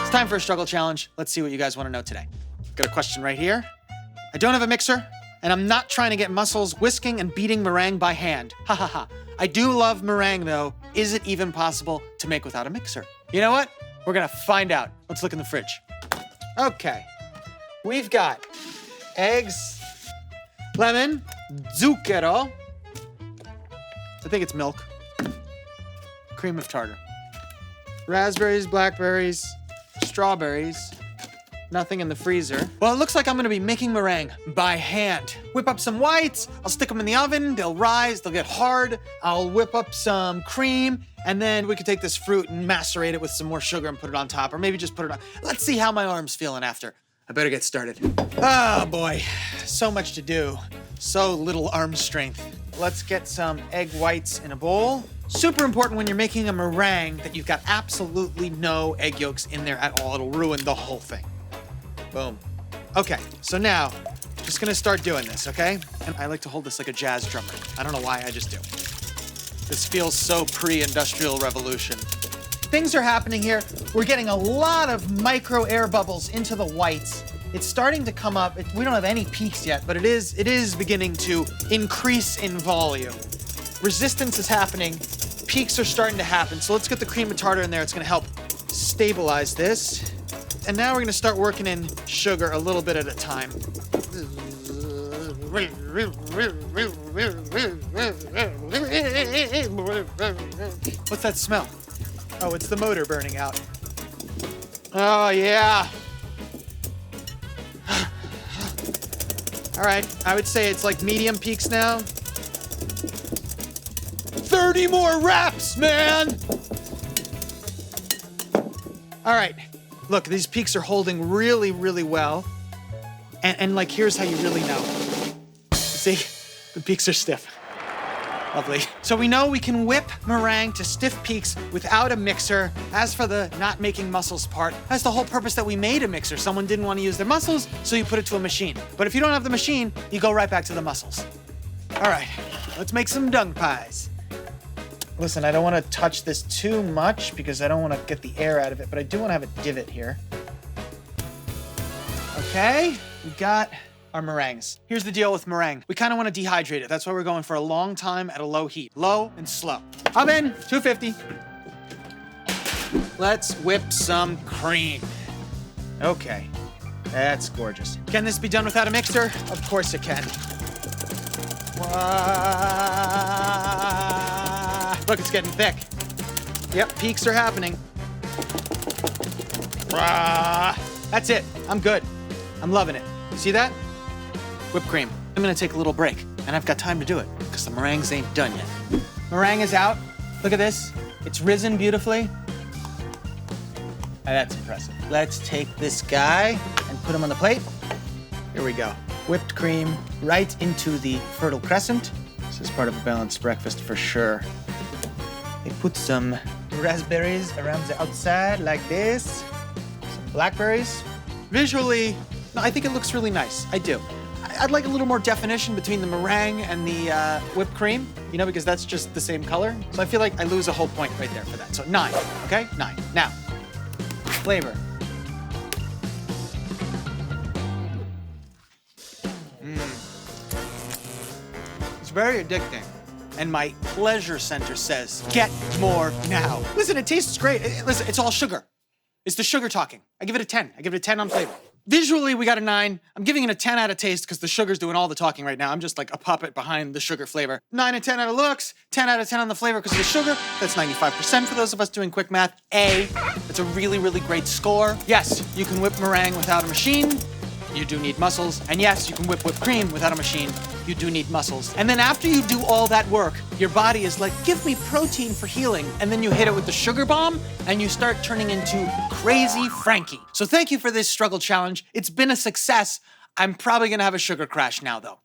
It's time for a struggle challenge. Let's see what you guys want to know today. Got a question right here. I don't have a mixer, and I'm not trying to get muscles whisking and beating meringue by hand. Ha ha ha. I do love meringue though. Is it even possible to make without a mixer? You know what? We're gonna find out. Let's look in the fridge. Okay. We've got eggs, lemon, zucchero. I think it's milk. Cream of tartar. Raspberries, blackberries, strawberries. Nothing in the freezer. Well, it looks like I'm gonna be making meringue by hand. Whip up some whites, I'll stick them in the oven, they'll rise, they'll get hard. I'll whip up some cream, and then we could take this fruit and macerate it with some more sugar and put it on top, or maybe just put it on. Let's see how my arm's feeling after. I better get started. Oh boy, so much to do. So little arm strength. Let's get some egg whites in a bowl. Super important when you're making a meringue that you've got absolutely no egg yolks in there at all. It'll ruin the whole thing. Boom. Okay, so now, just gonna start doing this, okay? And I like to hold this like a jazz drummer. I don't know why, I just do. This feels so pre-industrial revolution. Things are happening here. We're getting a lot of micro air bubbles into the whites. It's starting to come up. We don't have any peaks yet, but it is beginning to increase in volume. Resistance is happening. Peaks are starting to happen. So let's get the cream of tartar in there. It's gonna help stabilize this. And now we're gonna start working in sugar a little bit at a time. What's that smell? Oh, it's the motor burning out. Oh, yeah. All right, I would say it's like medium peaks now. 30 more reps, man! All right, look, these peaks are holding really, really well. And like, here's how you really know. See, the peaks are stiff. Lovely. So we know we can whip meringue to stiff peaks without a mixer. As for the not making muscles part, that's the whole purpose that we made a mixer. Someone didn't want to use their muscles, so you put it to a machine. But if you don't have the machine, you go right back to the muscles. All right, let's make some dung pies. Listen, I don't want to touch this too much because I don't want to get the air out of it, but I do want to have a divot here. Okay, we got our meringues. Here's the deal with meringue. We kind of want to dehydrate it. That's why we're going for a long time at a low heat. Low and slow. Oven, 250. Let's whip some cream. Okay, that's gorgeous. Can this be done without a mixer? Of course it can. Look, it's getting thick. Yep, peaks are happening. That's it, I'm good. I'm loving it. See that? Whipped cream. I'm gonna take a little break, and I've got time to do it, because the meringues ain't done yet. Meringue is out. Look at this. It's risen beautifully. That's impressive. Let's take this guy and put him on the plate. Here we go. Whipped cream right into the Fertile Crescent. This is part of a balanced breakfast for sure. They put some raspberries around the outside like this. Some blackberries. Visually, no, I think it looks really nice. I do. I'd like a little more definition between the meringue and the whipped cream, you know, because that's just the same color. So I feel like I lose a whole point right there for that. So 9, okay? 9. Now, flavor. It's very addicting. And my pleasure center says, get more now. Listen, it tastes great. Listen, it's all sugar. It's the sugar talking. I give it a 10. I give it a 10 on flavor. Visually, we got a 9. I'm giving it a 10 out of taste because the sugar's doing all the talking right now. I'm just like a puppet behind the sugar flavor. 9 and 10 out of looks, 10 out of 10 on the flavor because of the sugar. That's 95% for those of us doing quick math. A, it's a really, really great score. Yes, you can whip meringue without a machine. You do need muscles. And yes, you can whip whipped cream without a machine. You do need muscles. And then after you do all that work, your body is like, give me protein for healing. And then you hit it with the sugar bomb and you start turning into crazy Frankie. So thank you for this struggle challenge. It's been a success. I'm probably gonna have a sugar crash now though.